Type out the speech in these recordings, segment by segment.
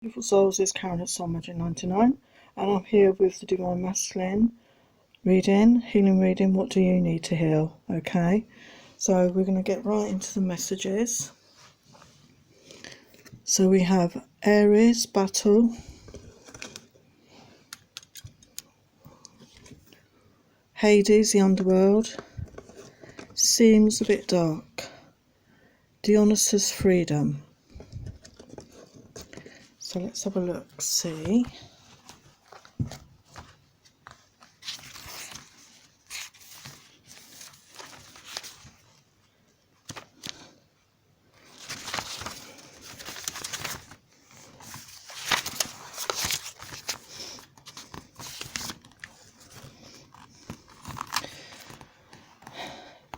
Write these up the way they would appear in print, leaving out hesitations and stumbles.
Beautiful souls, is Karen at Soul Magic 99, and I'm here with the Divine Masculine reading, healing reading. What do you need to heal? Okay, so we're going to get right into the messages. So we have Aries, battle, Hades, the underworld, seems a bit dark, Dionysus, freedom. So let's have a look, see.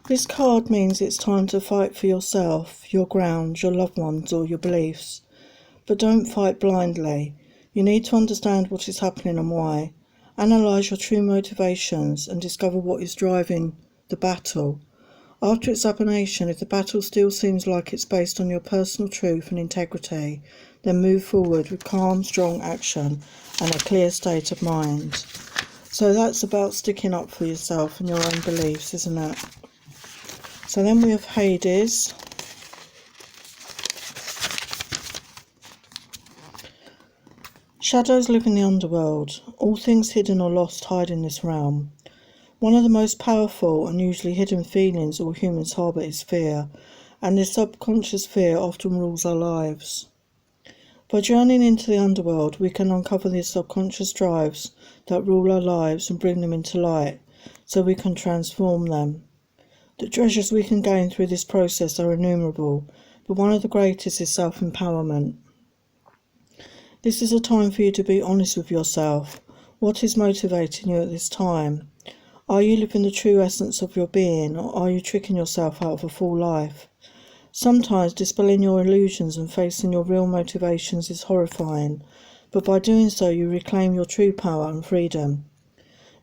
This card means it's time to fight for yourself, your ground, your loved ones, or your beliefs. But don't fight blindly. You need to understand what is happening and why. Analyse your true motivations and discover what is driving the battle. After examination, if the battle still seems like it's based on your personal truth and integrity, then move forward with calm, strong action and a clear state of mind. So that's about sticking up for yourself and your own beliefs, isn't it? So then we have Hades. Shadows live in the underworld. All things hidden or lost hide in this realm. One of the most powerful and usually hidden feelings all humans harbour is fear, and this subconscious fear often rules our lives. By journeying into the underworld, we can uncover these subconscious drives that rule our lives and bring them into light, so we can transform them. The treasures we can gain through this process are innumerable, but one of the greatest is self-empowerment. This is a time for you to be honest with yourself. What is motivating you at this time? Are you living the true essence of your being, or are you tricking yourself out of a full life? Sometimes dispelling your illusions and facing your real motivations is horrifying, but by doing so you reclaim your true power and freedom.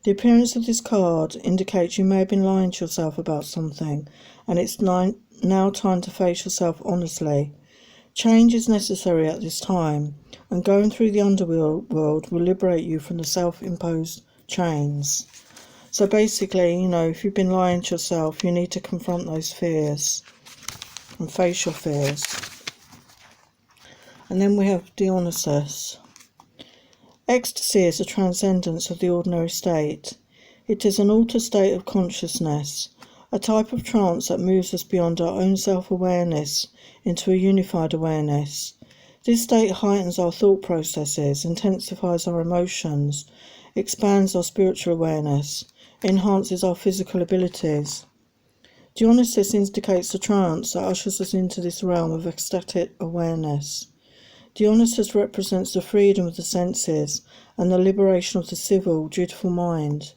The appearance of this card indicates you may have been lying to yourself about something, and it's now time to face yourself honestly. Change is necessary at this time, and going through the underworld will liberate you from the self-imposed chains. So basically, if you've been lying to yourself, you need to confront those fears and face your fears. And then we have Dionysus. Ecstasy is a transcendence of the ordinary state. It is an altered state of consciousness, a type of trance that moves us beyond our own self-awareness into a unified awareness. This state heightens our thought processes, intensifies our emotions, expands our spiritual awareness, enhances our physical abilities. Dionysus indicates a trance that ushers us into this realm of ecstatic awareness. Dionysus represents the freedom of the senses and the liberation of the civil, dutiful mind.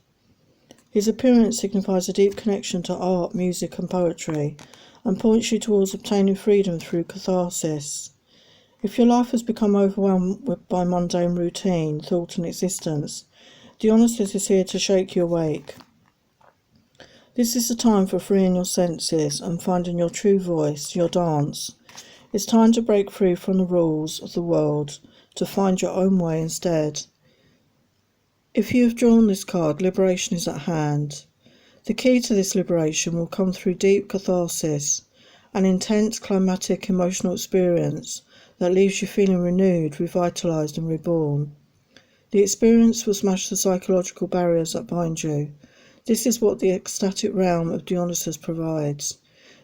His appearance signifies a deep connection to art, music and poetry, and points you towards obtaining freedom through catharsis. If your life has become overwhelmed by mundane routine, thought and existence, Dionysus is here to shake you awake. This is the time for freeing your senses and finding your true voice, your dance. It's time to break free from the rules of the world, to find your own way instead. If you have drawn this card, liberation is at hand. The key to this liberation will come through deep catharsis, an intense climatic emotional experience that leaves you feeling renewed, revitalised and reborn. The experience will smash the psychological barriers that bind you. This is what the ecstatic realm of Dionysus provides.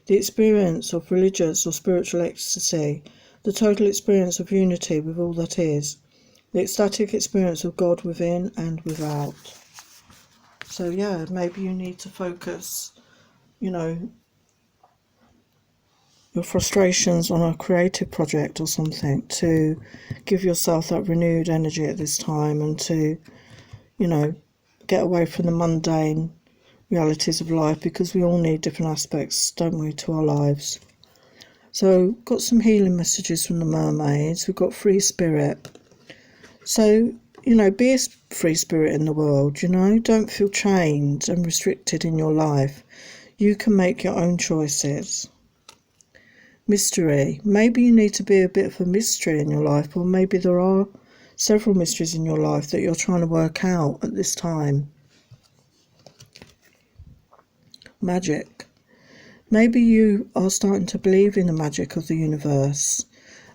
The experience of religious or spiritual ecstasy, the total experience of unity with all that is, the ecstatic experience of God within and without. So yeah, maybe you need to focus, your frustrations on a creative project or something to give yourself that renewed energy at this time and to, get away from the mundane realities of life, because we all need different aspects, don't we, to our lives. So got some healing messages from the mermaids. We've got free spirit. So be a free spirit in the world. Don't feel chained and restricted in your life. You can make your own choices. mystery. Maybe you need to be a bit of a mystery in your life, or maybe there are several mysteries in your life that you're trying to work out at this time. Magic. Maybe you are starting to believe in the magic of the universe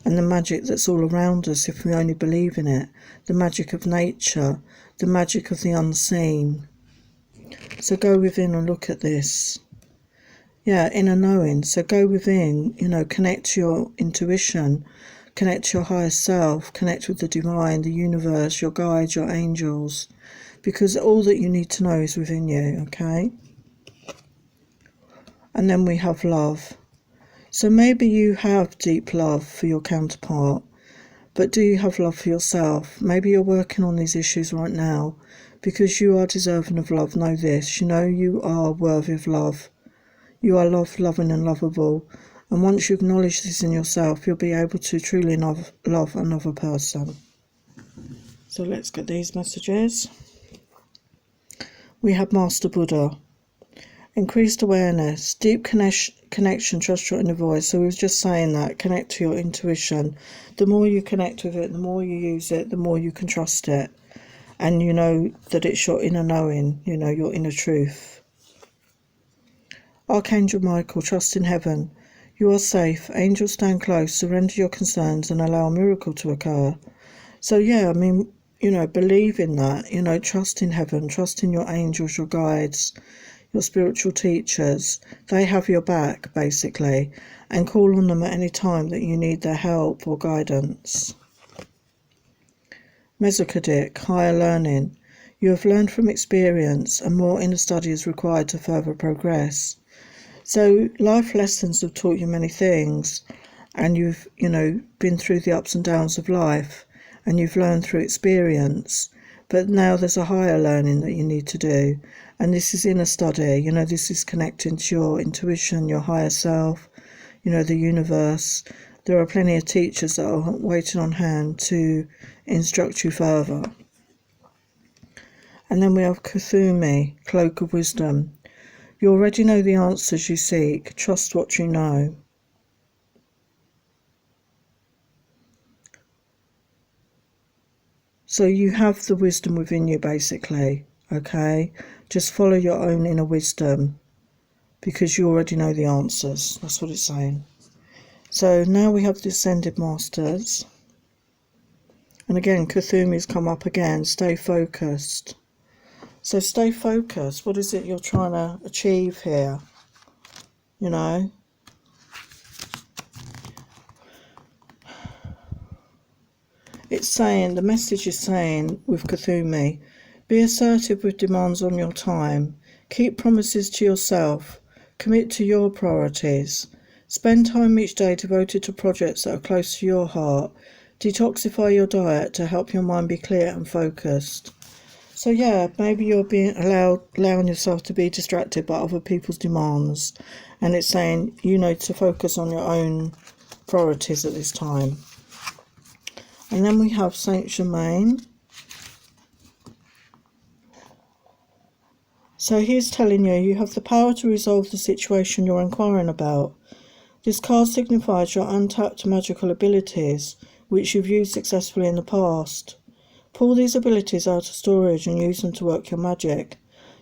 and the magic that's all around us if we only believe in it. The magic of nature, the magic of the unseen. So go within and look at this. Yeah, inner knowing. So go within, connect to your intuition, connect to your higher self, connect with the divine, the universe, your guides, your angels, because all that you need to know is within you, okay? And then we have love. So maybe you have deep love for your counterpart, but do you have love for yourself? Maybe you're working on these issues right now because you are deserving of love. Know this, you are worthy of love. You are loved, loving and lovable. And once you acknowledge this in yourself, you'll be able to truly love another person. So let's get these messages. We have Master Buddha. Increased awareness, deep connection, trust your inner voice. So we were just saying that, connect to your intuition. The more you connect with it, the more you use it, the more you can trust it. And you know that it's your inner knowing, your inner truth. Archangel Michael, trust in heaven. You are safe. Angels stand close. Surrender your concerns and allow a miracle to occur. So yeah, believe in that. Trust in heaven. Trust in your angels, your guides, your spiritual teachers. They have your back, basically, and call on them at any time that you need their help or guidance. Mesocadic, higher learning. You have learned from experience, and more inner study is required to further progress. So life lessons have taught you many things, and you've, been through the ups and downs of life, and you've learned through experience. But now there's a higher learning that you need to do. And this is inner study, this is connecting to your intuition, your higher self, the universe. There are plenty of teachers that are waiting on hand to instruct you further. And then we have Kuthumi, Cloak of Wisdom. You already know the answers you seek. Trust what you know. So you have the wisdom within you, basically, okay? Just follow your own inner wisdom because you already know the answers. That's what it's saying. So now we have the Ascended Masters. And again, Kuthumi's come up again. Stay focused. So stay focused. What is it you're trying to achieve here? It's saying, the message is saying with Kuthumi, be assertive with demands on your time. Keep promises to yourself. Commit to your priorities. Spend time each day devoted to projects that are close to your heart. Detoxify your diet to help your mind be clear and focused. So yeah, maybe you're allowing yourself to be distracted by other people's demands. And it's saying you need to focus on your own priorities at this time. And then we have Saint Germain. So he's telling you have the power to resolve the situation you're inquiring about. This card signifies your untapped magical abilities, which you've used successfully in the past. Pull these abilities out of storage and use them to work your magic.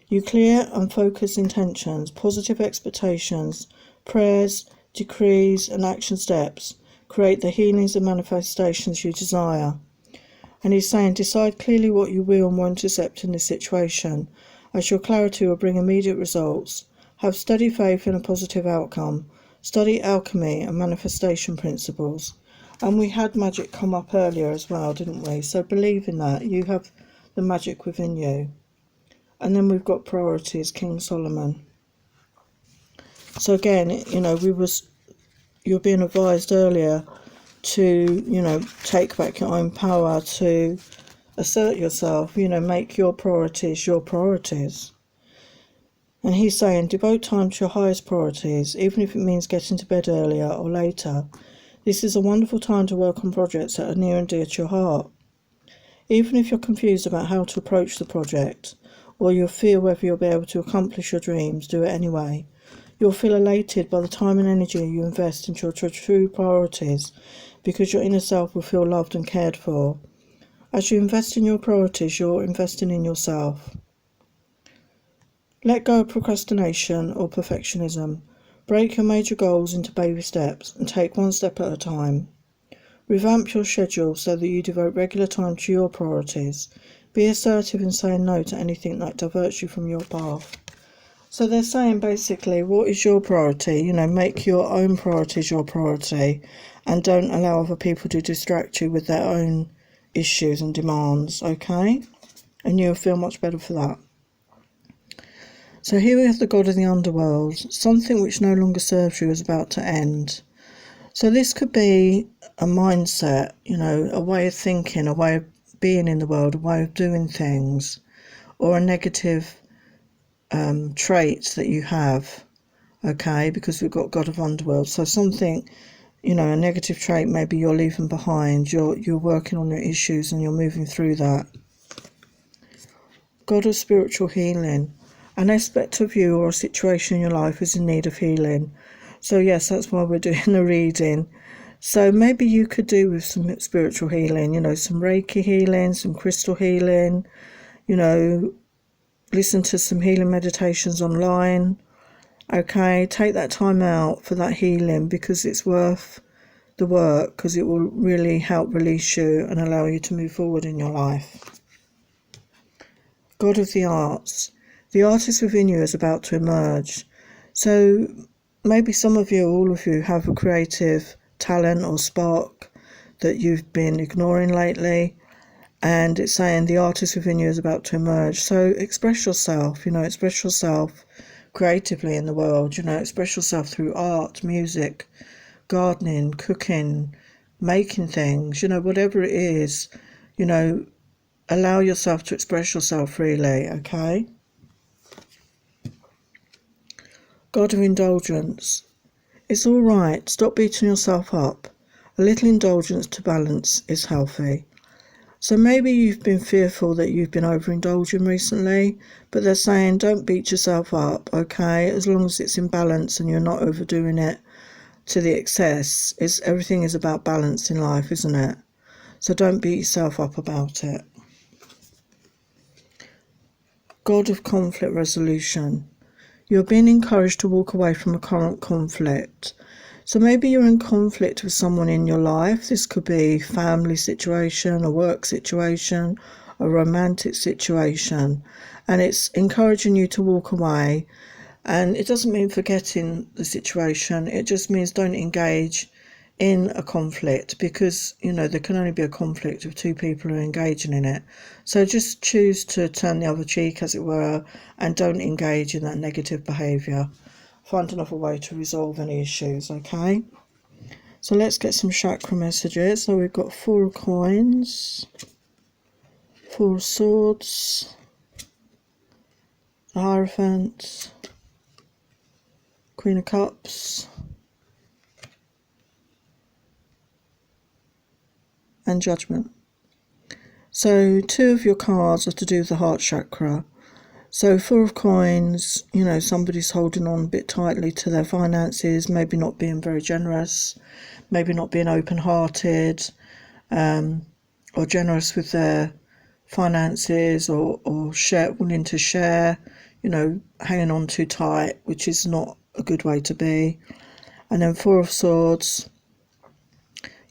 You clear and focus intentions, positive expectations, prayers, decrees and action steps. Create the healings and manifestations you desire. And he's saying, decide clearly what you will and won't accept in this situation, as your clarity will bring immediate results. Have steady faith in a positive outcome. Study alchemy and manifestation principles. And we had magic come up earlier as well, didn't we? So believe in that. You have the magic within you. And then we've got priorities, King Solomon. So again, you're being advised earlier to, take back your own power, to assert yourself, make your priorities your priorities. And he's saying, devote time to your highest priorities, even if it means getting to bed earlier or later. This is a wonderful time to work on projects that are near and dear to your heart. Even if you're confused about how to approach the project, or you fear whether you'll be able to accomplish your dreams, do it anyway. You'll feel elated by the time and energy you invest into your true priorities, because your inner self will feel loved and cared for. As you invest in your priorities, you're investing in yourself. Let go of procrastination or perfectionism. Break your major goals into baby steps and take one step at a time. Revamp your schedule so that you devote regular time to your priorities. Be assertive in saying no to anything that diverts you from your path. So they're saying basically, what is your priority? Make your own priorities your priority, and don't allow other people to distract you with their own issues and demands, okay? And you'll feel much better for that. So here we have the god of the underworld. Something which no longer serves you is about to end. So this could be a mindset, a way of thinking, a way of being in the world, a way of doing things, or a negative trait that you have, okay? Because we've got god of underworld. So something, a negative trait maybe you're leaving behind. You're working on your issues and you're moving through that. God of spiritual healing. An aspect of you or a situation in your life is in need of healing. So yes, that's why we're doing the reading. So maybe you could do with some spiritual healing, some Reiki healing, some crystal healing, listen to some healing meditations online. Okay, take that time out for that healing, because it's worth the work, because it will really help release you and allow you to move forward in your life. God of the arts. The artist within you is about to emerge. So maybe some of you, all of you, have a creative talent or spark that you've been ignoring lately, and it's saying the artist within you is about to emerge. So express yourself, express yourself creatively in the world, express yourself through art, music, gardening, cooking, making things, whatever it is, allow yourself to express yourself freely, okay? God of indulgence. It's all right. Stop beating yourself up. A little indulgence to balance is healthy. So maybe you've been fearful that you've been overindulging recently, but they're saying don't beat yourself up, okay? As long as it's in balance and you're not overdoing it to the excess. Everything is about balance in life, isn't it? So don't beat yourself up about it. God of conflict resolution. You're being encouraged to walk away from a current conflict. So maybe you're in conflict with someone in your life. This could be a family situation, a work situation, a romantic situation. And it's encouraging you to walk away. And it doesn't mean forgetting the situation. It just means don't engage in a conflict, because, there can only be a conflict if two people are engaging in it. So just choose to turn the other cheek, as it were, and don't engage in that negative behaviour. Find another way to resolve any issues, okay? So let's get some chakra messages. So we've got 4 of coins, 4 of swords, the Hierophant, Queen of Cups, and Judgment. So 2 of your cards are to do with the heart chakra. So 4 of coins, somebody's holding on a bit tightly to their finances, maybe not being very generous, maybe not being open-hearted, or generous with their finances, or willing to share, hanging on too tight, which is not a good way to be. And then 4 of swords,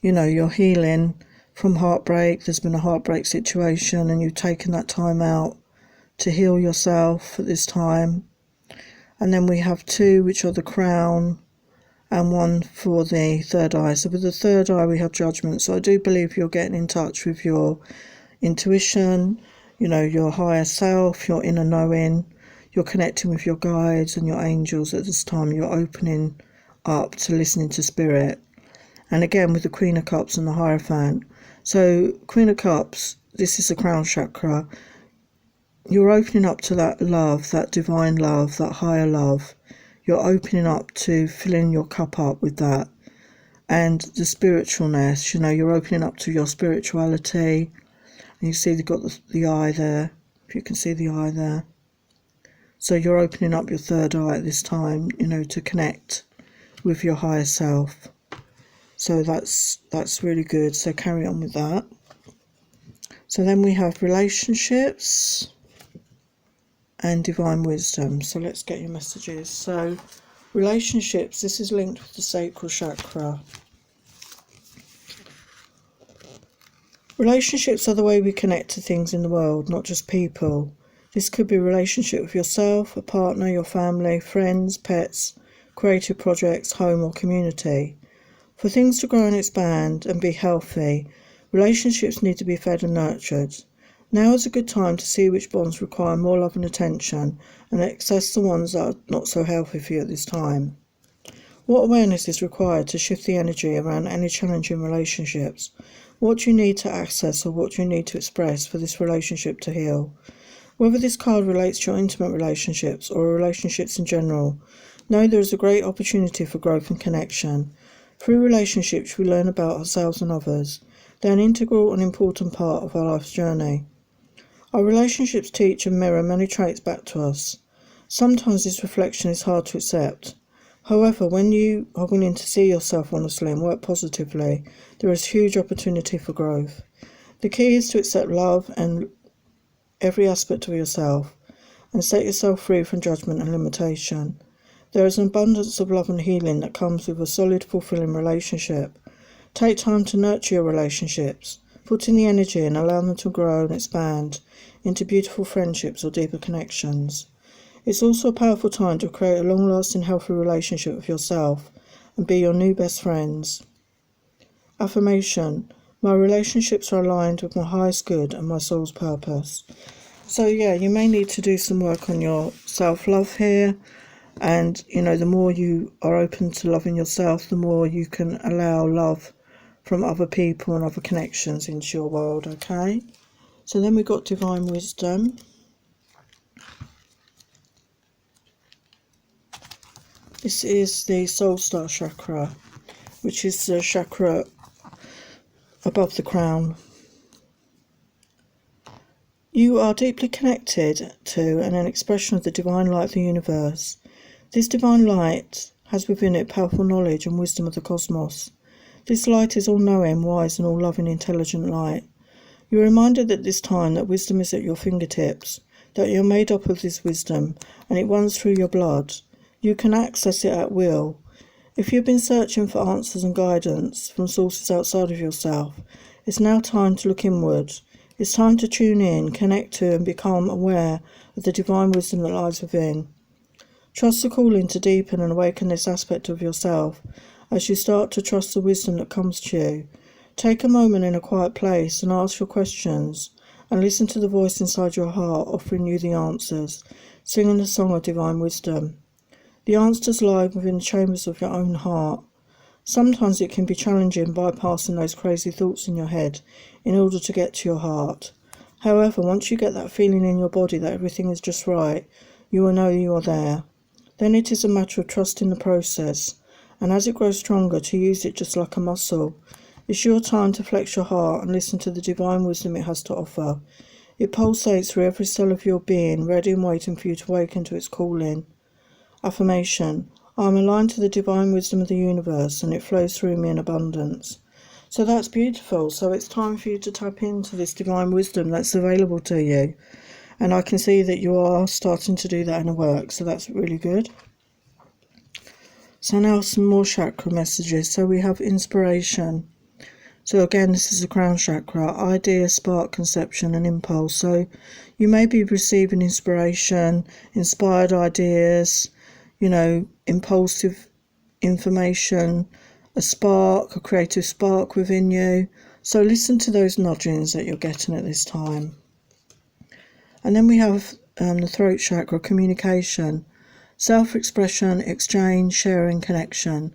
you're healing from heartbreak. There's been a heartbreak situation and you've taken that time out to heal yourself at this time. And then we have 2, which are the crown, and 1 for the third eye. So with the third eye we have judgment. So I do believe you're getting in touch with your intuition, your higher self, your inner knowing. You're connecting with your guides and your angels at this time. You're opening up to listening to spirit. And again with the Queen of Cups and the Hierophant. So Queen of Cups, this is the crown chakra. You're opening up to that love, that divine love, that higher love. You're opening up to filling your cup up with that. And the spiritualness, you're opening up to your spirituality. And you see they've got the eye there, if you can see the eye there. So you're opening up your third eye at this time, to connect with your higher self. So that's really good. So carry on with that. So then we have relationships and divine wisdom. So let's get your messages. So relationships, this is linked with the sacral chakra. Relationships are the way we connect to things in the world, not just people. This could be a relationship with yourself, a partner, your family, friends, pets, creative projects, home or community. For things to grow and expand and be healthy, relationships need to be fed and nurtured. Now is a good time to see which bonds require more love and attention and access the ones that are not so healthy for you at this time. What awareness is required to shift the energy around any challenging relationships? What do you need to access or what do you need to express for this relationship to heal? Whether this card relates to your intimate relationships or relationships in general, know there is a great opportunity for growth and connection. Through relationships, we learn about ourselves and others. They are an integral and important part of our life's journey. Our relationships teach and mirror many traits back to us. Sometimes this reflection is hard to accept. However, when you are willing to see yourself honestly and work positively, there is huge opportunity for growth. The key is to accept love and every aspect of yourself and set yourself free from judgment and limitation. There is an abundance of love and healing that comes with a solid, fulfilling relationship. Take time to nurture your relationships. Put in the energy and allow them to grow and expand into beautiful friendships or deeper connections. It's also a powerful time to create a long-lasting, healthy relationship with yourself and be your new best friends. Affirmation: my relationships are aligned with my highest good and my soul's purpose. So yeah, you may need to do some work on your self-love here. And, the more you are open to loving yourself, the more you can allow love from other people and other connections into your world, okay? So then we've got divine wisdom. This is the soul star chakra, which is the chakra above the crown. You are deeply connected to and an expression of the divine light of the universe. This divine light has within it powerful knowledge and wisdom of the cosmos. This light is all-knowing, wise and all-loving, intelligent light. You are reminded at this time that wisdom is at your fingertips, that you are made up of this wisdom, and it runs through your blood. You can access it at will. If you've been searching for answers and guidance from sources outside of yourself, it's now time to look inward. It's time to tune in, connect to and become aware of the divine wisdom that lies within. Trust the calling to deepen and awaken this aspect of yourself as you start to trust the wisdom that comes to you. Take a moment in a quiet place and ask your questions and listen to the voice inside your heart offering you the answers, singing the song of divine wisdom. The answers lie within the chambers of your own heart. Sometimes it can be challenging bypassing those crazy thoughts in your head in order to get to your heart. However, once you get that feeling in your body that everything is just right, you will know you are there. Then it is a matter of trusting the process, and as it grows stronger, to use it just like a muscle. It's your time to flex your heart and listen to the divine wisdom it has to offer. It pulsates through every cell of your being, ready and waiting for you to awaken to its calling. Affirmation: I am aligned to the divine wisdom of the universe, and it flows through me in abundance. So that's beautiful. So it's time for you to tap into this divine wisdom that's available to you. And I can see that you are starting to do that in the work, so that's really good. So now some more chakra messages. So we have inspiration. So again, this is the crown chakra, idea, spark, conception and impulse. So you may be receiving inspiration, inspired ideas, impulsive information, a spark, a creative spark within you. So listen to those nudgings that you're getting at this time. And then we have the throat chakra, communication, self-expression, exchange, sharing, connection.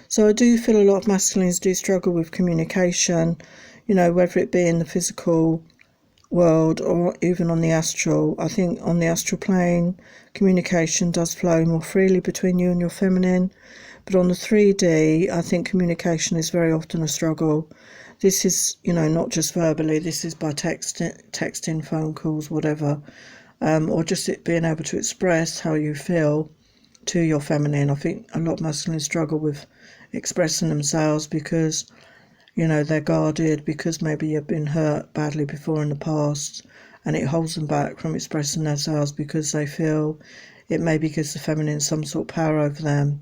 So I do feel a lot of masculines do struggle with communication, whether it be in the physical world or even on the astral. I think on the astral plane, communication does flow more freely between you and your feminine. But on the 3D, I think communication is very often a struggle. This is, not just verbally, this is by texting, phone calls, whatever. or just it being able to express how you feel to your feminine. I think a lot of masculine struggle with expressing themselves because, you know, they're guarded, because maybe you've been hurt badly before in the past, and it holds them back from expressing themselves because they feel it maybe gives the feminine some sort of power over them.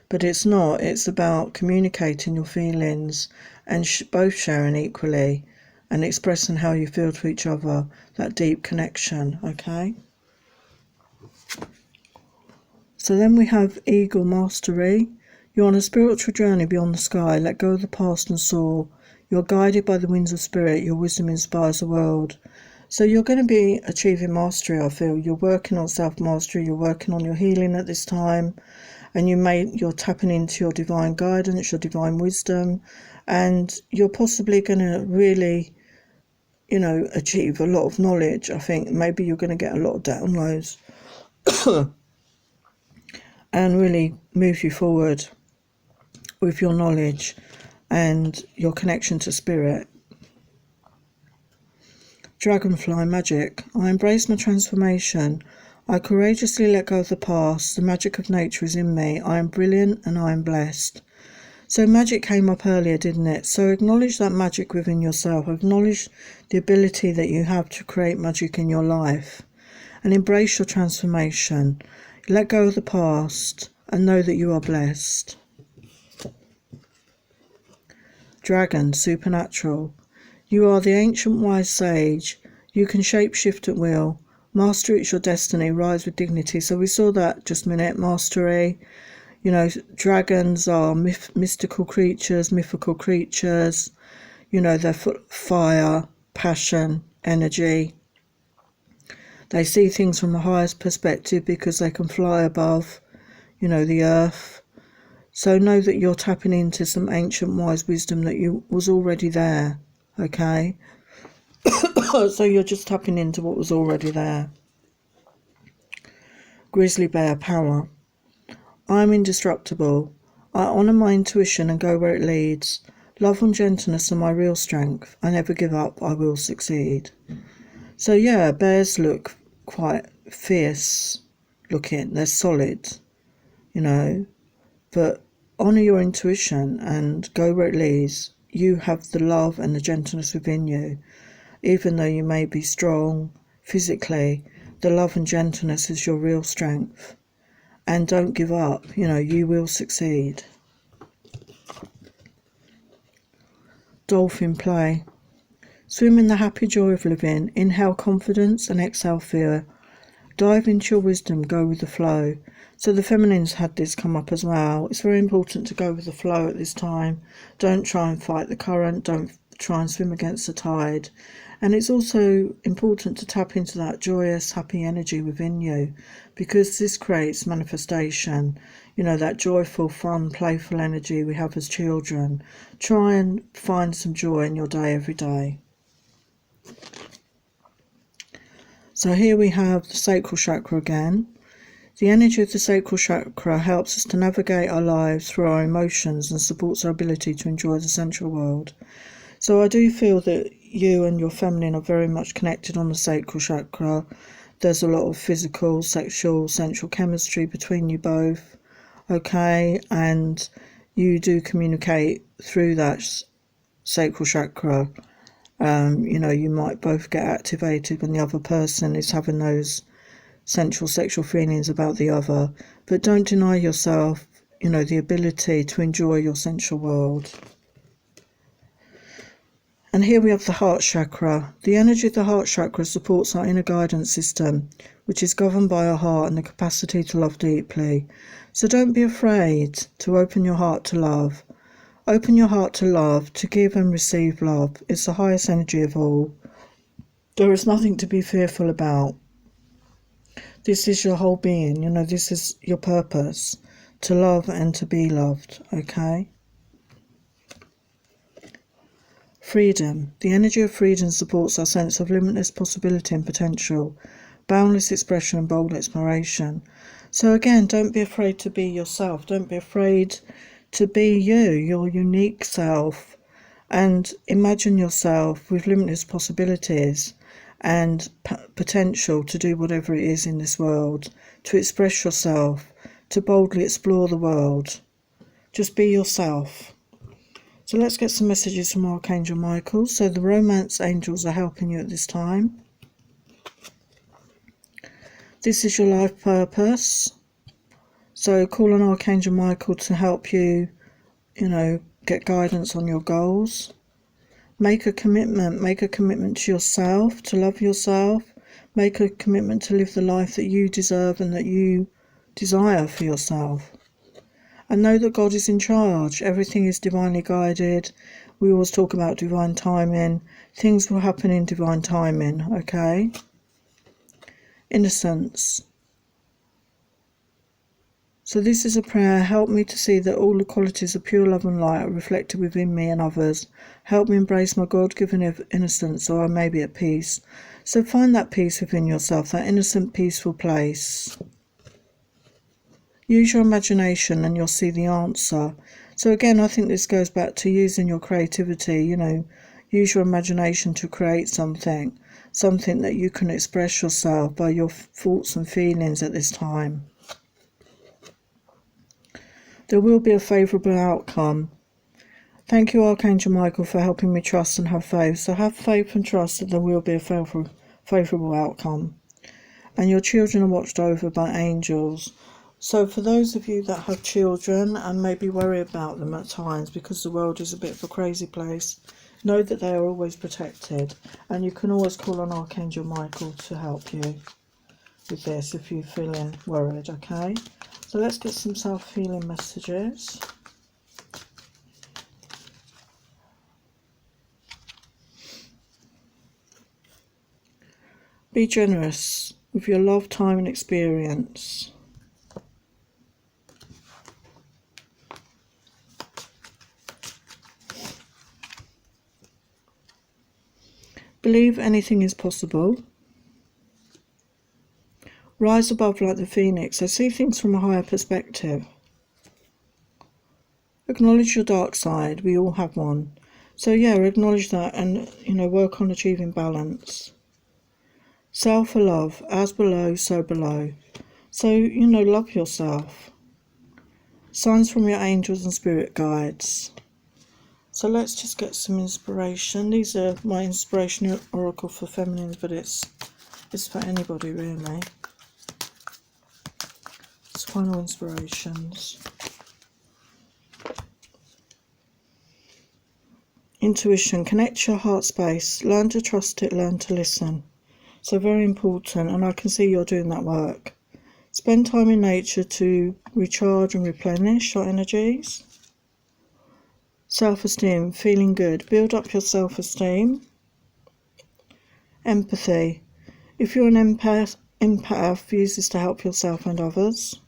But it's not. It's about communicating your feelings and both sharing equally and expressing how you feel to each other, that deep connection, okay? So then we have Eagle Mastery. You're on a spiritual journey beyond the sky. Let go of the past and soar. You're guided by the winds of spirit. Your wisdom inspires the world. So you're going to be achieving mastery, I feel. You're working on self-mastery. You're working on your healing at this time. And you're tapping into your divine guidance, your divine wisdom. And you're possibly going to really, you know, achieve a lot of knowledge. I think maybe you're going to get a lot of downloads. And really move you forward with your knowledge and your connection to spirit. Dragonfly magic. I embrace my transformation. I courageously let go of the past. The magic of nature is in me. I am brilliant and I am blessed. So magic came up earlier, didn't it? So acknowledge that magic within yourself. Acknowledge the ability that you have to create magic in your life. And embrace your transformation. Let go of the past and know that you are blessed. Dragon, supernatural. You are the ancient wise sage. You can shape-shift at will. Master it's your destiny. Rise with dignity. So we saw that just a minute. Mastery. You know, dragons are mystical creatures, mythical creatures. You know, they're full of fire, passion, energy. They see things from the highest perspective because they can fly above, you know, the earth. So know that you're tapping into some ancient wise wisdom that was already there, okay? So you're just tapping into what was already there. Grizzly bear power. I'm indestructible. I honour my intuition and go where it leads. Love and gentleness are my real strength. I never give up. I will succeed. So yeah, bears look quite fierce looking. They're solid, you know, but honour your intuition and go where it leads. You have the love and the gentleness within you. Even though you may be strong physically, the love and gentleness is your real strength. And don't give up, you know, you will succeed. Dolphin play. Swim in the happy joy of living. Inhale confidence and exhale fear. Dive into your wisdom, go with the flow. So the feminines had this come up as well. It's very important to go with the flow at this time. Don't try and fight the current. Don't try and swim against the tide. And it's also important to tap into that joyous, happy energy within you, because this creates manifestation. You know, that joyful, fun, playful energy we have as children. Try and find some joy in your day every day. So here we have the sacral chakra again. The energy of the sacral chakra helps us to navigate our lives through our emotions and supports our ability to enjoy the sensual world. So I do feel that you and your feminine are very much connected on the sacral chakra. There's a lot of physical, sexual, sensual chemistry between you both, okay? And you do communicate through that sacral chakra. You know, you might both get activated when the other person is having those sensual sexual feelings about the other, but don't deny yourself, you know, the ability to enjoy your sensual world. And here we have the heart chakra. The energy of the heart chakra supports our inner guidance system, which is governed by our heart and the capacity to love deeply. So don't be afraid to open your heart to love. Open your heart to love, to give and receive love. It's the highest energy of all. There is nothing to be fearful about. This is your whole being, you know, this is your purpose, to love and to be loved, okay? Freedom. The energy of freedom supports our sense of limitless possibility and potential, boundless expression and bold exploration. So again, don't be afraid to be yourself. Don't be afraid to be you, your unique self, and imagine yourself with limitless possibilities. and potential to do whatever it is in this world, to express yourself, to boldly explore the world. Just be yourself. So let's get some messages from Archangel Michael. So the romance angels are helping you at this time. This is your life purpose. So call on Archangel Michael to help you, get guidance on your goals. Make a commitment to yourself, to love yourself. Make a commitment to live the life that you deserve and that you desire for yourself. And know that God is in charge. Everything is divinely guided. We always talk about divine timing. Things will happen in divine timing, okay? Innocence. So this is a prayer. Help me to see that all the qualities of pure love and light are reflected within me and others. Help me embrace my God-given innocence so I may be at peace. So find that peace within yourself, that innocent, peaceful place. Use your imagination and you'll see the answer. So again, I think this goes back to using your creativity, use your imagination to create something that you can express yourself by your thoughts and feelings at this time. There will be a favourable outcome. Thank you, Archangel Michael, for helping me trust and have faith. So have faith and trust that there will be a favourable outcome. And your children are watched over by angels. So for those of you that have children and maybe worry about them at times because the world is a bit of a crazy place, know that they are always protected. And you can always call on Archangel Michael to help you with this if you're feeling worried, okay? So let's get some self-healing messages. Be generous with your love, time and experience. Believe anything is possible. Rise above like the phoenix. So see things from a higher perspective. Acknowledge your dark side. We all have one. So yeah, acknowledge that and, work on achieving balance. Self-love. As below, so below. So, love yourself. Signs from your angels and spirit guides. So let's just get some inspiration. These are my inspirational oracle for feminines, but it's for anybody really. It's final inspirations. Intuition. Connect your heart space. Learn to trust it. Learn to listen. So very important, and I can see you're doing that work. Spend time in nature to recharge and replenish your energies. Self-esteem, feeling good. Build up your self-esteem. Empathy. If you're an empath, use this to help yourself and others.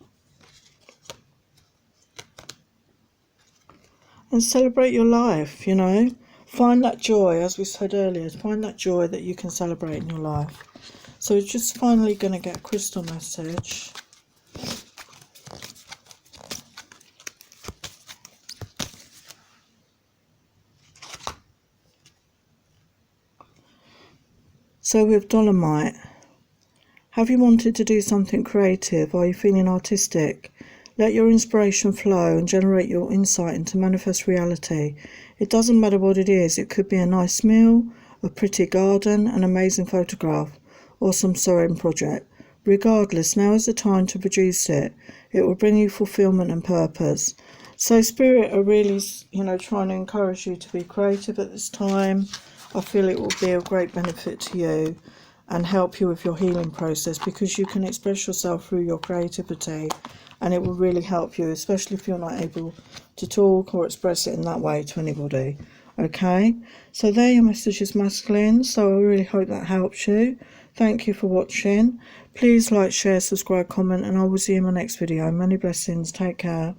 And celebrate your life, Find that joy, as we said earlier, find that joy that you can celebrate in your life. So we're just finally going to get a crystal message. So with dolomite, have you wanted to do something creative? Are you feeling artistic? Let your inspiration flow and generate your insight into manifest reality. It doesn't matter what it is. It could be a nice meal, a pretty garden, an amazing photograph, or some sewing project. Regardless, now is the time to produce it. It will bring you fulfillment and purpose. So Spirit are really, trying to encourage you to be creative at this time. I feel it will be of great benefit to you and help you with your healing process, because you can express yourself through your creativity, and it will really help you, especially if you're not able to talk or express it in that way to anybody. Okay, so there are your messages, masculine. So I really hope that helps you. Thank you for watching. Please like, share, subscribe, comment, and I will see you in my next video. Many blessings. Take care.